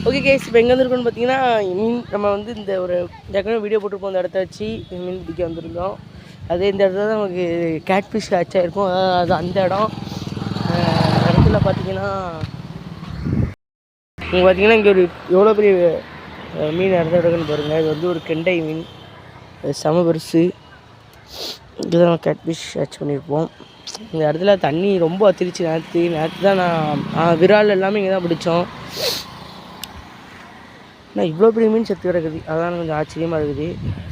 Okay case, இப்போ எங்கே வந்துருக்கோன்னு பார்த்தீங்கன்னா, மீன் நம்ம வந்து இந்த ஒரு ஏற்கனவே வீடியோ போட்டிருப்போம். அந்த இடத்த வச்சு மீன் பிடிக்க வந்திருந்தோம். அதே இந்த இடத்துல தான் நமக்கு கேட் ஃபிஷ் ஆச்சாக இருக்கும். அது அந்த இடத்துல பார்த்தீங்கன்னா நீங்கள் பார்த்தீங்கன்னா இங்கே ஒரு எவ்வளோ பெரிய மீன் இறந்த இடம்னு பாருங்கள். இது வந்து ஒரு கெண்டை மீன், செம பெருசு. இங்கே தான் நம்ம கேட் ஃபிஷ் ஆச் பண்ணியிருப்போம். இந்த இடத்துல தண்ணி ரொம்ப அத்திரிச்சு. நேற்று தான் நான் விரால் எல்லாமே இங்கே தான் பிடிச்சோம். ஆனால் இவ்வளோ பெரிய மீன் செத்து கிடக்குது, அதான் கொஞ்சம் ஆச்சரியமாக இருக்குது.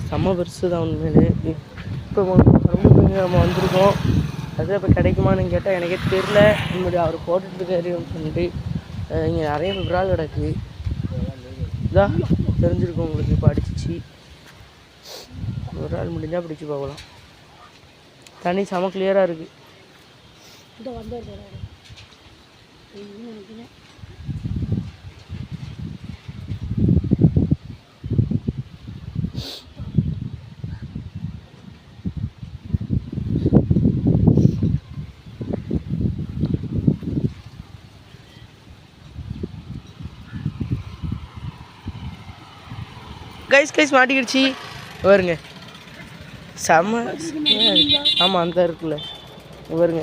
செம்ம பெருசு தான் உண்மையிலே. இப்போ ரொம்ப நம்ம வந்திருக்கோம். அது இப்போ கிடைக்குமான்னு கேட்டால் எனக்கே தெரில. முன்னாடி அவர் போட்டுட்ருக்காரு சொல்லிட்டு இங்கே நிறைய விரால் கிடக்குது. இதான் தெரிஞ்சிருக்கும் உங்களுக்கு. இப்போ அடிச்சிச்சு. விரால் முடிஞ்சால் பிடிச்சி பார்க்கலாம். தண்ணி செம கிளியராக இருக்குது. கைஸ் மாட்டிக்கிடுச்சு வருங்க. செம்ம. ஆமாம் அந்த இருக்குல்ல வருங்க.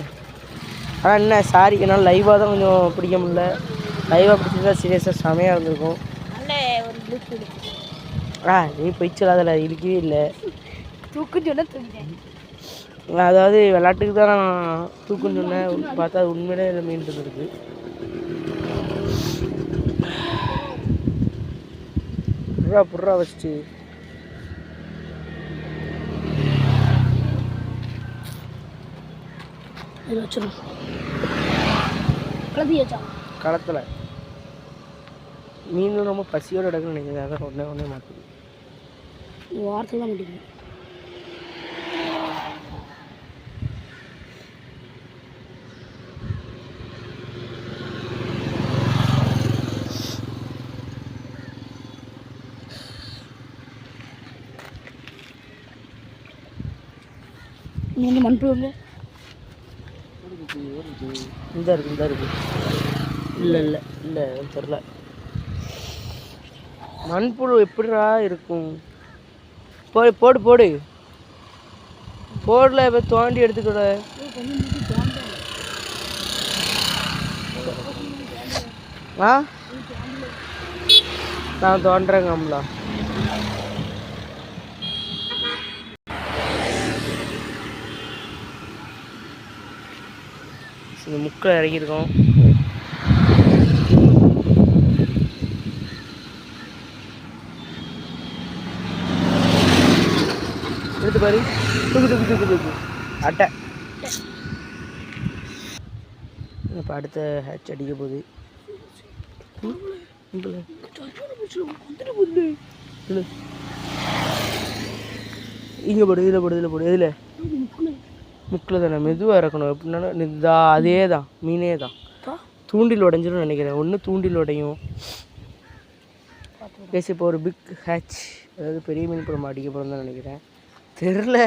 ஆனால் என்ன சாரி, என்னால் லைவாக தான் கொஞ்சம் பிடிக்க முடியல. லைவாக பிடிச்சிருந்தா சீரியஸாக செமையாக இருந்திருக்கும். நீ போய் சொல்லாதல, இழுக்கவே இல்லை. தூக்குன்னு சொன்ன தூக்கிட்டேன். அதாவது விளாட்டுக்கு தான் நான் தூக்குன்னு சொன்னேன். பார்த்தா அது உண்மையிலே மீன் இருந்திருக்கு. புறா வச்சுட்டு களத்தில் மீன் ரொம்ப பசியோடு இடக்குன்னு நினைக்கிறேன். அதான் ஒன்றே மாற்றுது. வார்த்தை தான் முடியும். நீங்கள் மண்புழுங்க இந்த இருக்கு இல்லை தெரில. மண்புழு எப்படிடா இருக்கும்? போடு போடல. இப்போ தோண்டி எடுத்துக்கூட நான் தோன்றேங்கம்லா. இந்த முக்கில் இறங்கியிருக்கோம். எடுத்து பாரு. தூக்கு அட்டை. இப்போ அடுத்த ஹேட்ச் அடிக்க போகுது. இங்கே போடு, இதில் போடு. எதில்? முக்கில் தானே. மெதுவாக இறக்கணும். எப்படின்னா அதே தான் மீனே தான். தூண்டில் உடைஞ்சிடும் நினைக்கிறேன். ஒன்று தூண்டில் உடையும். பேசி இப்போ ஒரு பிக் ஹேட்ச், அதாவது பெரிய மீன் படம் அடிக்க போகிறோம் தான் நினைக்கிறேன். தெரில,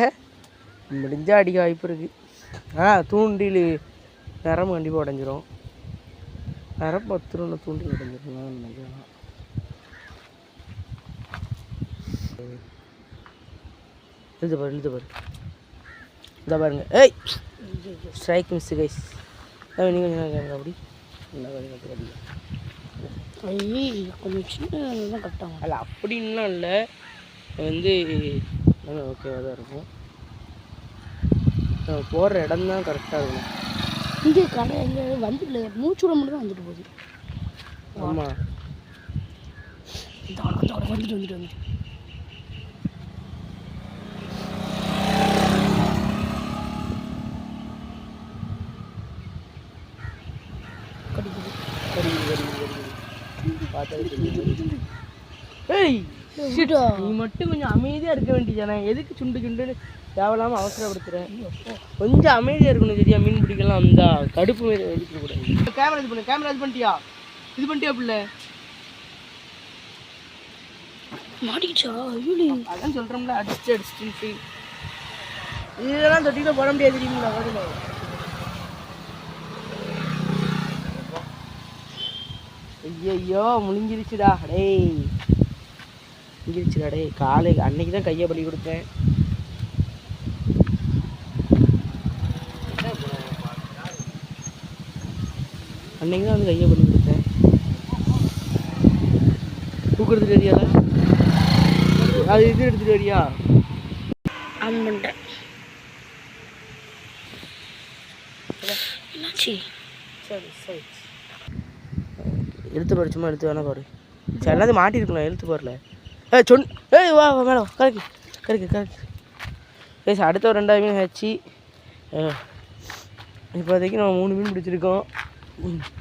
முடிஞ்சால் அடிக்க வாய்ப்பு இருக்குது. தூண்டில் நிறமு கண்டிப்பாக உடஞ்சிரும். நிறம் 10 ரூபா தூண்டில் உடஞ்சிரும் நினைக்கிறேன். எழுது பாரு இந்த பாருங்க. ஏய் ஸ்ட்ரைக் மிஸ் கைஸ். நீங்கள் கொஞ்சம் அப்படி கொஞ்சம் சின்ன கட்டாங்க. அல்ல அப்படின்லாம் இல்லை, வந்து ஓகேவாக தான் இருக்கும். போகிற இடம் தான் கரெக்டாக இருக்கும். இங்கே கடை இங்கே வந்துடல, மூச்சு விட மட்டும் தான் வந்துட்டு போகுது. ஆமாம் வந்துட்டு ஏய் நீ மட்டும் கொஞ்சம் அமைதியாக இருக்க வேண்டியதானே? எதுக்கு சுண்டுன்னு தேவையில்லாமல் அவசரப்படுத்துகிறேன். கொஞ்சம் அமைதியாக இருக்கணும் சரியா? மீன் பிடிக்கலாம் வந்தா கடுப்பு மீது எடுக்கக்கூடாது. கேமரா இது பண்ணிட்டியா பிள்ளை? மாட்டிக்கிச்சா? அதான் சொல்கிறோம்ல, அடிச்சுட்டு இதெல்லாம் தொட்டியில் போட முடியாது தெரியுங்களா? ஐயோ முழுங்கிருச்சுடா டேய், முழுங்கிருச்சுடா டேய். காலை அன்னைக்கு தான் கையை பலி கொடுத்தேன். அன்னைக்கு தான் வந்து கையை பலி கொடுத்தேன். தூக்குறதுக்கு வரியால அது இது எடுத்துட்டு வரியா? ஆன் பண்ணிட்டேன். என்னாச்சு? சரி சரி எழுத்து பாரு, சும்மா எழுத்து வேணா பாரு. சரி எல்லாத்தையும் மாட்டிருக்கலாம், எழுத்து பாருல. வா மேடம் கரெக்டு கரெக்டு கரெக்டு. சரி அடுத்த ஒரு 2 மீன் ஆச்சு. இப்போதைக்கு நம்ம 3 மீன் பிடிச்சிருக்கோம்.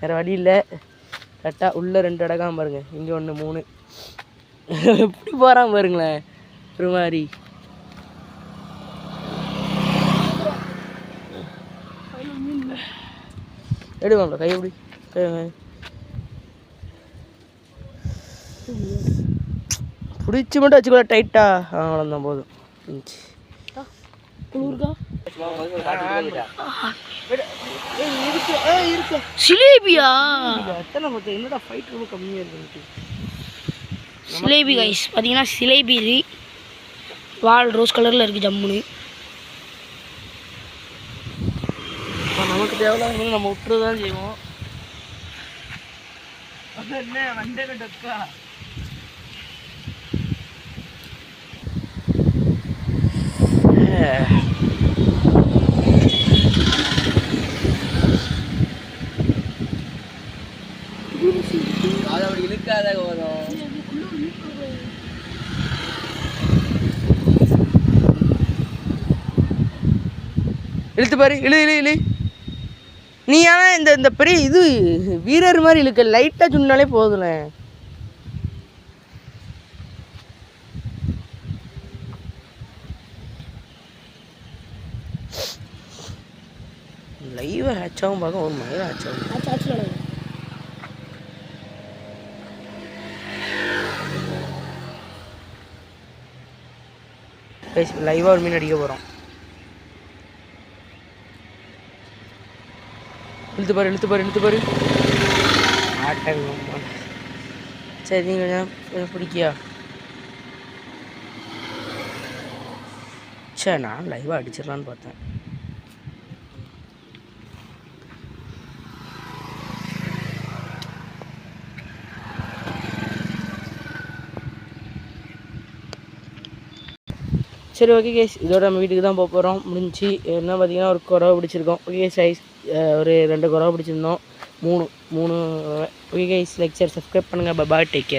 வேறு வழி இல்லை. கரெக்டாக உள்ளே 2 அடகாம பாருங்க, இங்கே 1 3 எப்படி போகிறான் பாருங்களேன் ஒரு மாதிரி. எடுவாங்களா கை எப்படி பிடிச்சி மட்டும் வச்சுக்கோ டைட்டா. அவ்வளோதான் போதும். சிலேபியா? என்னடா ஃபைட் ரொம்ப கம்மியாக இருக்கு. சிலேபி கைஸ் பார்த்தீங்கன்னா, சிலேபி வால் ரோஸ் கலரில் இருக்குது ஜம்முன்னு. நமக்கு தேவையில்லாத நம்ம விட்டுறது தான் செய்வோம். என்ன வண்டே டக்கா அப்படி இழுக்காத போதும். இழுத்து பாரு, இழு இழு இழு. நீ ஆனால் இந்த பெரிய இது வீரர் மாதிரி இழுக்க, லைட்டாக சொன்னாலே போதும்ல. லைவாக ஹேட்சாகவும் பார்க்க ஒரு மயில ஹேட்சாகும். லைவாக ஒரு மீன் அடிக்க போகிறோம். இழுத்து பாரு இழுத்து பாரு இழுத்து பாரு. ஆட்டாங்க. சரி நீங்கள் பிடிக்கியா? சரி நான் லைவாக அடிச்சிடலான்னு பார்த்தேன். சரி ஓகே கேஸ், இதோட நம்ம வீட்டுக்கு தான் போக போகிறோம். முடிஞ்சு என்ன பார்த்தீங்கன்னா ஒரு குறவை பிடிச்சிருக்கோம். ஓகே சைஸ் ஒரு 2 குறவை பிடிச்சிருந்தோம். 3 okay guys. Like share subscribe பண்ணுங்கள். பாய், டேக் கேர்.